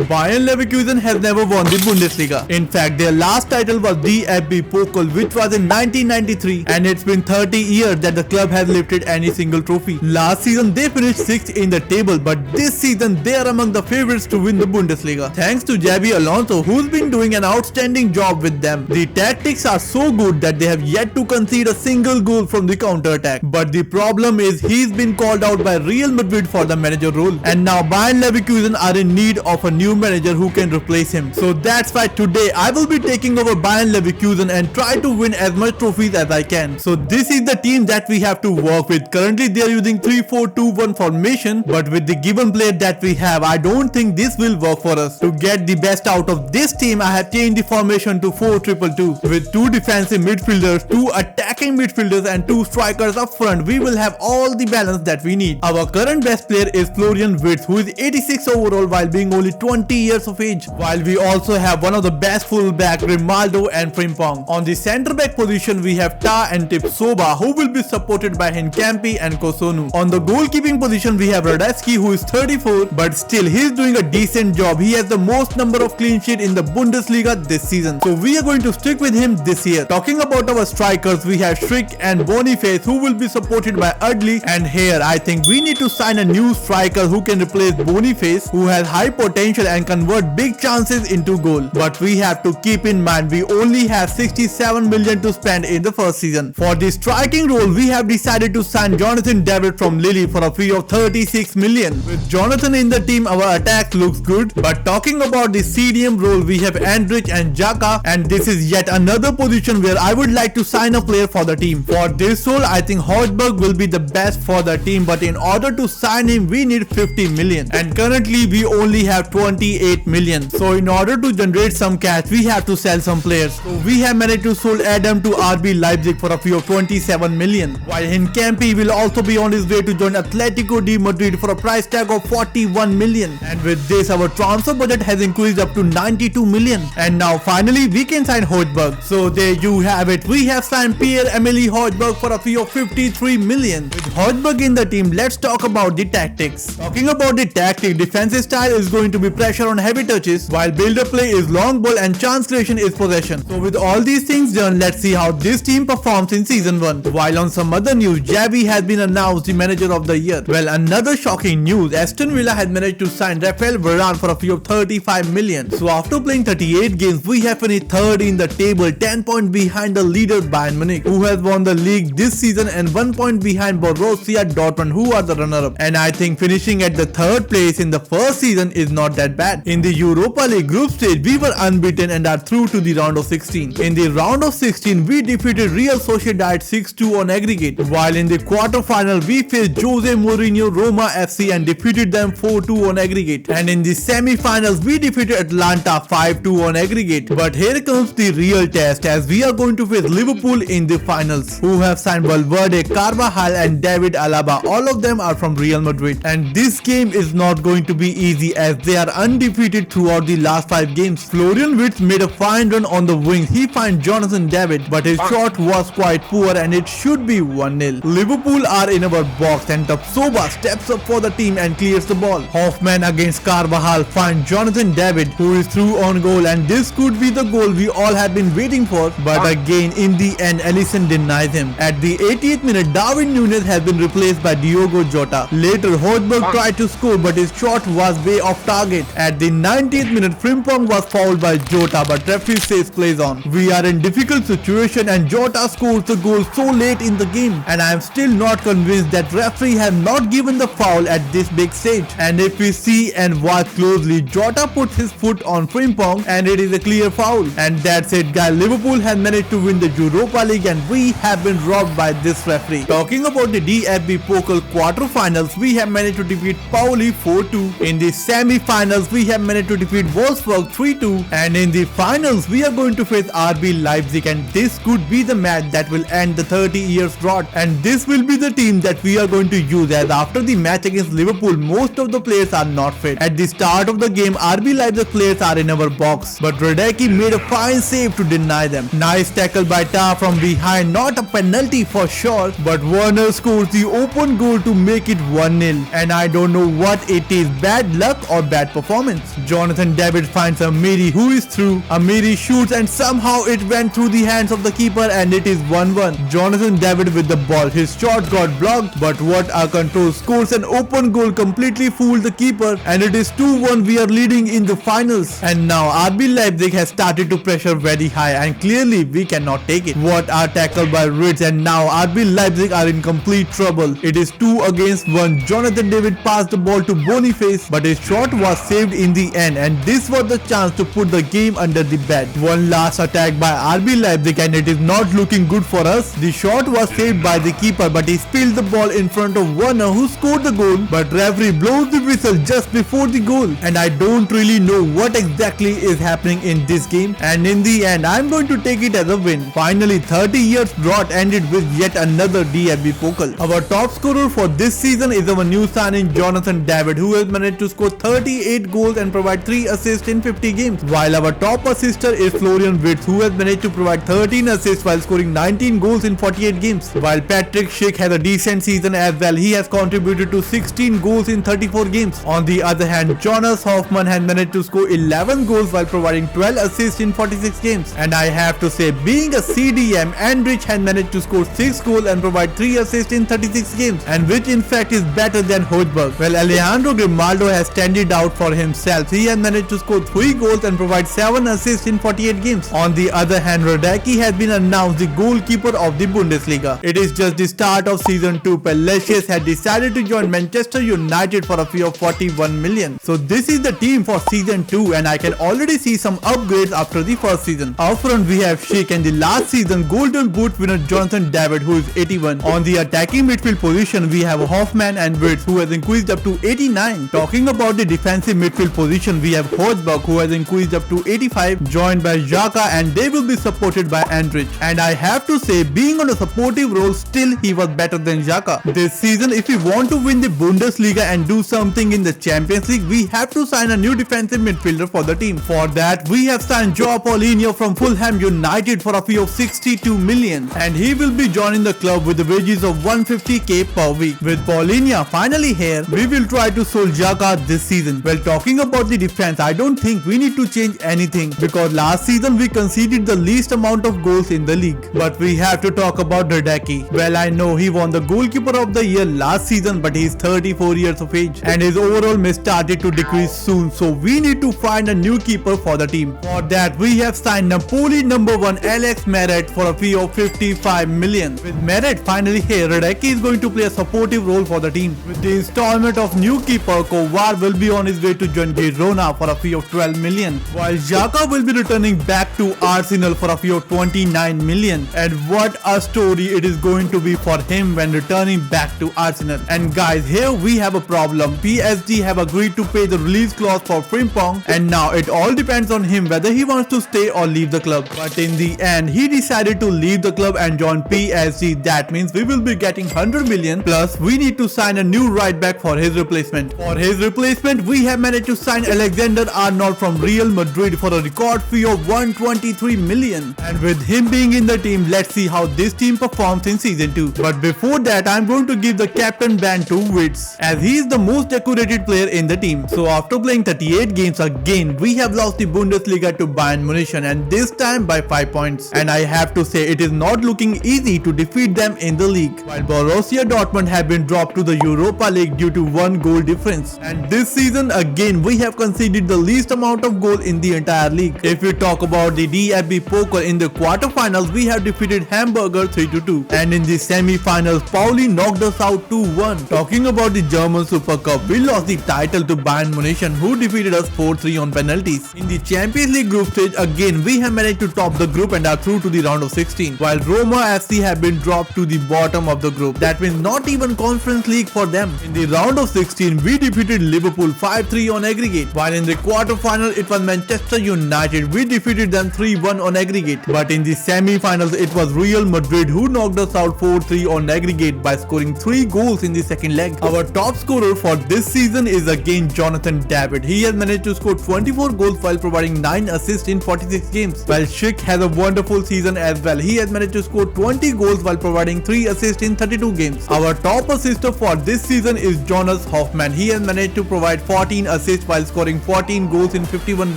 Bayern Leverkusen has never won the Bundesliga. In fact, their last title was DFB Pokal, which was in 1993, and it's been 30 years that the club has lifted any single trophy. Last season they finished 6th in the table, but this season they are among the favorites to win the Bundesliga. Thanks to Xabi Alonso, who's been doing an outstanding job with them. The tactics are so good that they have yet to concede a single goal from the counter-attack. But the problem is he's been called out by Real Madrid for the manager role, and now Bayern Leverkusen are in need of a new manager who can replace him. So that's why today I will be taking over Bayern Leverkusen and try to win as much trophies as I can. So this is the team that we have to work with. Currently they are using 3-4-2-1 formation, but with the given player that we have, I don't think this will work for us. To get the best out of this team, I have changed the formation to 4-2-2 with 2 defensive midfielders, 2 attacking midfielders and 2 strikers up front. We will have all the balance that we need. Our current best player is Florian Wirtz, who is 86 overall while being only 20 years of age, while we also have one of the best fullback Grimaldo and Frimpong. On the centre back position we have Ta and Tipsoba, who will be supported by Hincapie and Kosunu. On the goalkeeping position we have Radetzky, who is 34, but still he is doing a decent job. He has the most number of clean sheet in the Bundesliga this season, so we are going to stick with him this year. Talking about our strikers, we have Schrick and Boniface, who will be supported by Udley, and here I think we need to sign a new striker who can replace Boniface, who has high potential and convert big chances into goal. But we have to keep in mind we only have 67 million to spend in the first season. For the striking role, we have decided to sign Jonathan David from Lille for a fee of 36 million. With Jonathan in the team, our attack looks good. But talking about the CDM role, we have Andrich and Xhaka, and this is yet another position where I would like to sign a player for the team. For this role, I think Højbjerg will be the best for the team, but in order to sign him, we need 50 million. And currently, we only have 28 million. So in order to generate some cash, we have to sell some players. So we have managed to sell Adam to RB Leipzig for a fee of 27 million. While Hincapie will also be on his way to join Atletico de Madrid for a price tag of 41 million. And with this, our transfer budget has increased up to 92 million. And now finally, we can sign Højbjerg. So there you have it. We have signed Pierre-Emile Højbjerg for a fee of 53 million. With Højbjerg in the team, let's talk about the tactics. Talking about the tactic, defensive style is going to be pressure on heavy touches, while build-up play is long ball and chance creation is possession. So with all these things done, let's see how this team performs in season 1. While on some other news, Xavi has been announced the manager of the year. Well, another shocking news, Aston Villa has managed to sign Rafael Varane for a fee of 35 million. So after playing 38 games, we have finished 3rd in the table, 10 points behind the leader Bayern Munich, who has won the league this season, and 1 point behind Borussia Dortmund, who are the runner-up. And I think finishing at the 3rd place in the first season is not that bad. In the Europa League group stage, we were unbeaten and are through to the round of 16. In the round of 16, we defeated Real Sociedad 6-2 on aggregate, while in the quarter-final, we faced Jose Mourinho Roma FC and defeated them 4-2 on aggregate. And in the semi-finals, we defeated Atlanta 5-2 on aggregate. But here comes the real test, as we are going to face Liverpool in the finals, who have signed Valverde, Carvajal and David Alaba. All of them are from Real Madrid. And this game is not going to be easy, as they are undefeated throughout the last 5 games. Florian Wirtz made a fine run on the wings. He found Jonathan David, but his shot was quite poor and it should be 1-0. Liverpool are in our box and Tipsoba steps up for the team and clears the ball. Hoffman against Carvajal finds Jonathan David, who is through on goal, and this could be the goal we all have been waiting for. But again, in the end, Alisson denies him. At the 80th minute, Darwin Núñez has been replaced by Diogo Jota. Later, Højbjerg tried to score, but his shot was way off target. At the 90th minute, Frimpong was fouled by Jota, but referee says plays on. We are in difficult situation and Jota scores the goal so late in the game, and I am still not convinced that referee have not given the foul at this big stage. And if we see and watch closely, Jota puts his foot on Frimpong and it is a clear foul. And that's it guys, Liverpool has managed to win the Europa League and we have been robbed by this referee. Talking about the DFB Pokal quarterfinals, we have managed to defeat Pauli 4-2. In the semi-finals, we have managed to defeat Wolfsburg 3-2, and in the finals, we are going to face RB Leipzig, and this could be the match that will end the 30 years drought. And this will be the team that we are going to use, as after the match against Liverpool, most of the players are not fit. At the start of the game, RB Leipzig players are in our box, but Radetzky made a fine save to deny them. Nice tackle by Ta from behind, not a penalty for sure, but Werner scores the open goal to make it 1-0, and I don't know what it is, bad luck or bad performance. performance. Jonathan David finds Amiri, who is through. Amiri shoots and somehow it went through the hands of the keeper and it is 1-1. Jonathan David with the ball. His shot got blocked, but what a control. Scores an open goal, completely fooled the keeper, and it is 2-1. We are leading in the finals. And now RB Leipzig has started to pressure very high and clearly we cannot take it. What a tackle by Ritz, and now RB Leipzig are in complete trouble. It is 2 against 1. Jonathan David passed the ball to Boniface, but his shot was saved in the end, and this was the chance to put the game under the bed. One last attack by RB Leipzig and it is not looking good for us. The shot was saved by the keeper, but he spilled the ball in front of Werner, who scored the goal, but referee blows the whistle just before the goal, and I don't really know what exactly is happening in this game, and in the end I'm going to take it as a win. Finally, 30 years drought ended with yet another DFB Pokal. Our top scorer for this season is our new signing Jonathan David, who has managed to score 38 goals and provide 3 assists in 50 games, while our top assister is Florian Wirtz, who has managed to provide 13 assists while scoring 19 goals in 48 games. While Patrick Schick has a decent season as well, he has contributed to 16 goals in 34 games. On the other hand, Jonas Hoffmann has managed to score 11 goals while providing 12 assists in 46 games. And I have to say, being a CDM, Andrich has managed to score 6 goals and provide 3 assists in 36 games, and which in fact is better than Højbjerg. Well, Alejandro Grimaldo has standed out for himself. He has managed to score 3 goals and provide 7 assists in 48 games. On the other hand, Radecki has been announced the goalkeeper of the Bundesliga. It is just the start of season 2. Palacios had decided to join Manchester United for a fee of 41 million. So this is the team for season 2, and I can already see some upgrades after the first season. Up front we have Schick, and the last season Golden Boot winner Jonathan David, who is 81. On the attacking midfield position we have Hoffmann and Wirtz, who has increased up to 89. Talking about the defensive midfield position, we have Højbjerg, who has increased up to 85, joined by Xhaka, and they will be supported by Andrich. And I have to say, being on a supportive role, still he was better than Xhaka. This season, if we want to win the Bundesliga and do something in the Champions League, we have to sign a new defensive midfielder for the team. For that, we have signed João Paulinho from Fulham United for a fee of 62 million, and he will be joining the club with the wages of 150k per week. With Paulinho finally here, we will try to solve Xhaka this season. Well, talking about the defense, I don't think we need to change anything because last season we conceded the least amount of goals in the league. But we have to talk about Radecki. Well, I know he won the goalkeeper of the year last season, but he is 34 years of age and his overall miss started to decrease soon, so we need to find a new keeper for the team. For that, we have signed Napoli number 1 Alex Meret for a fee of 55 million. With Meret finally here, Radecki is going to play a supportive role for the team. With the installment of new keeper, Kovar will be on his way to join Girona for a fee of 12 million, while Xhaka will be returning back to Arsenal for a fee of 29 million. And what a story it is going to be for him when returning back to Arsenal. And guys, here we have a problem. PSG have agreed to pay the release clause for Frimpong, and now it all depends on him whether he wants to stay or leave the club. But in the end, he decided to leave the club and join PSG. That means we will be getting 100 million, plus we need to sign a new right back for his replacement. For his replacement, we have managed to sign Alexander Arnold from Real Madrid for a record fee of 123 million. And with him being in the team, let's see how this team performs in season 2. But before that, I'm going to give the captain band to Wirtz, as he is the most decorated player in the team. So after playing 38 games again, we have lost the Bundesliga to Bayern Munich, and this time by 5 points. And I have to say, it is not looking easy to defeat them in the league. While Borussia Dortmund have been dropped to the Europa League due to 1 goal difference. And this season again, we have conceded the least amount of goal in the entire league. If we talk about the DFB Pokal, in the quarterfinals, we have defeated Hamburger 3-2. And in the semi-finals, Pauli knocked us out 2-1. Talking about the German Super Cup, we lost the title to Bayern Munich, who defeated us 4-3 on penalties. In the Champions League group stage, again we have managed to top the group and are through to the round of 16, while Roma FC have been dropped to the bottom of the group. That means not even Conference League for them. In the round of 16, we defeated Liverpool 5-3 on aggregate, while in the quarterfinal it was Manchester United. We defeated them 3-1 on aggregate, but in the semi-finals it was Real Madrid who knocked us out 4-3 on aggregate by scoring 3 goals in the second leg. Our top scorer for this season is again Jonathan David. He has managed to score 24 goals while providing 9 assists in 46 games, while Schick has a wonderful season as well. He has managed to score 20 goals while providing 3 assists in 32 games. Our top assister for this season is Jonas Hoffmann. He has managed to provide 14 assists while scoring 14 goals in 51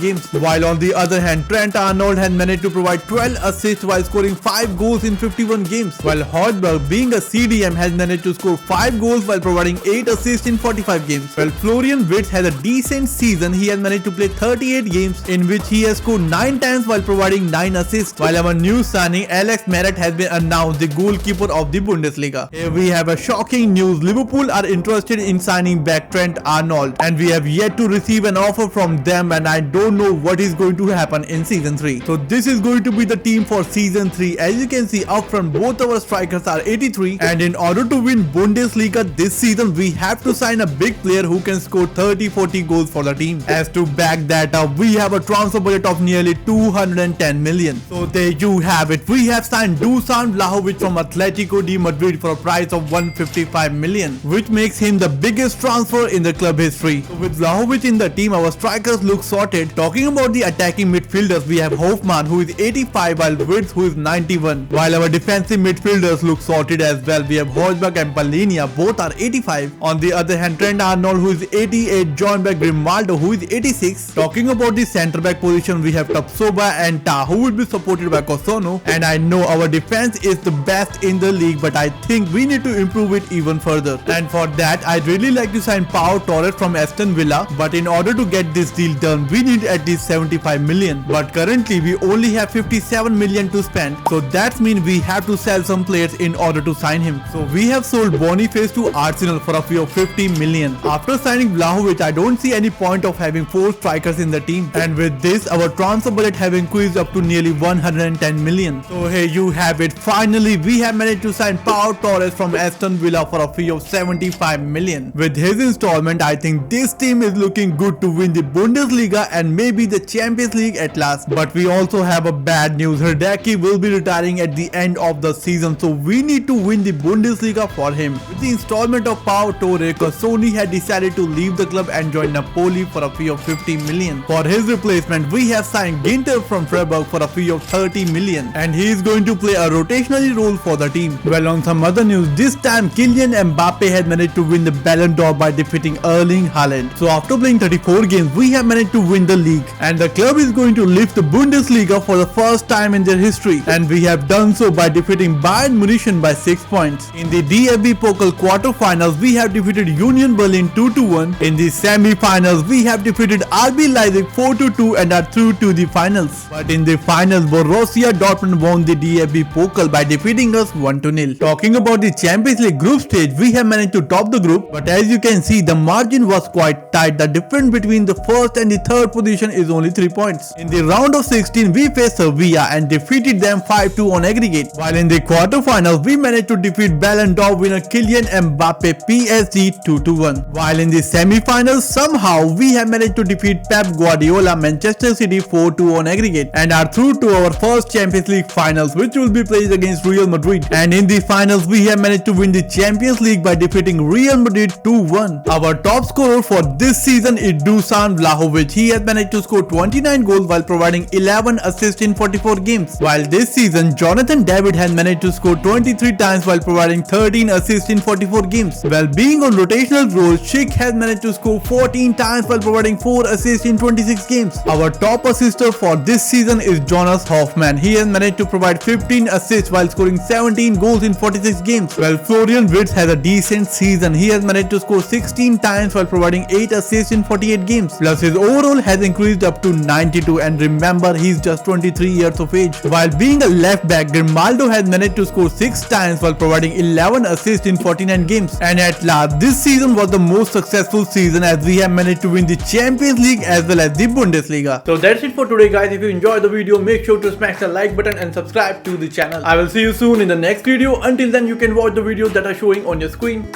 games. While on the other hand, Trent Arnold has managed to provide 12 assists while scoring 5 goals in 51 games. While Højbjerg, being a CDM, has managed to score 5 goals while providing 8 assists in 45 games. While Florian Wirtz has a decent season, he has managed to play 38 games in which he has scored 9 times while providing 9 assists. While our new signing Alex Meret has been announced the goalkeeper of the Bundesliga. Here we have a shocking news. Liverpool are interested in signing back Trent Arnold, and we have yet to receive an offer from them, and I don't know what is going to happen in season 3. So this is going to be the team for season 3. As you can see up front, both our strikers are 83, and in order to win Bundesliga this season, we have to sign a big player who can score 30-40 goals for the team. As to back that up, we have a transfer budget of nearly 210 million. So there you have it. We have signed Dusan Vlahovic from Atletico de Madrid for a price of 155 million, which makes him the biggest transfer in the club history. So with Vlahovic in the team, our strikers look sorted. Talking about the attacking midfielders, we have Hofmann, who is 85, while Wirtz, who is 91. While our defensive midfielders look sorted as well. We have Højbjerg and Palhinha, both are 85. On the other hand, Trent Arnold, who is 88, joined by Grimaldo, who is 86. Talking about the centre back position, we have Tapsoba and Ta, who will be supported by Kosono. And I know our defense is the best in the league, but I think we need to improve it even further. And for that, I'd really like to sign Pau Torres from Aston Villa, but in order to get this deal done, we need at least 75 million. But currently, we only have 57 million to spend, so that means we have to sell some players in order to sign him. So we have sold Boniface to Arsenal for a fee of 50 million. After signing Vlahovic, I don't see any point of having 4 strikers in the team. And with this, our transfer budget have increased up to nearly 110 million. So here you have it. Finally, we have managed to sign Pau Torres from Aston Villa for a fee of 75 million. With his installment, I think this team is looking good to win the Bundesliga and maybe the Champions League at last. But we also have a bad news. Herdecki will be retiring at the end of the season, so we need to win the Bundesliga for him. With the installment of Pau Torres, Cassoni had decided to leave the club and join Napoli for a fee of 50 million. For his replacement, we have signed Ginter from Freiburg for a fee of 30 million, and he is going to play a rotational role for the team. Well, on some other news, this time Kylian Mbappe had managed to win the Ballon d'Or by defeating Erling Haaland. So after playing 34 games, we have managed to win the league, and the club is going to lift the Bundesliga for the first time in their history, and we have done so by defeating Bayern Munich by 6 points. In the DFB Pokal quarterfinals, we have defeated Union Berlin 2-1. In the semi-finals, we have defeated RB Leipzig 4-2 and are through to the finals. But in the finals, Borussia Dortmund won the DFB Pokal by defeating us 1-0. Talking about the Champions League group stage, we have managed to top the group, but as you can see, the margin was quite tight. The difference between the first and the third position is only 3 points. In the round of 16, we faced Sevilla and defeated them 5-2 on aggregate. While in the quarterfinals, we managed to defeat Ballon d'Or winner Kylian Mbappe PSG 2-1. While in the semi-finals, somehow we have managed to defeat Pep Guardiola Manchester City 4-2 on aggregate and are through to our first Champions League finals, which will be played against Real Madrid. And in the finals, we have managed to win the Champions League by defeating Real Madrid 2-1. Our top scorer for this season is Dusan Vlahovic. He has managed to score 29 goals while providing 11 assists in 44 games. While this season, Jonathan David has managed to score 23 times while providing 13 assists in 44 games. While being on rotational role, Schick has managed to score 14 times while providing 4 assists in 26 games. Our top assister for this season is Jonas Hofmann. He has managed to provide 15 assists while scoring 17 goals in 46 games. While Florian Wirtz has a decent season. He has managed to score 16 times while providing 8 assists in 48 games. Plus his overall has increased up to 92, and remember, he's just 23 years of age. While being a left back, Grimaldo has managed to score 6 times while providing 11 assists in 49 games. And at last, this season was the most successful season as we have managed to win the Champions League as well as the Bundesliga. So that's it for today, guys. If you enjoyed the video, make sure to smash the like button and subscribe to the channel. I will see you soon in the next video. Until then, you can watch the videos that are showing on your screen.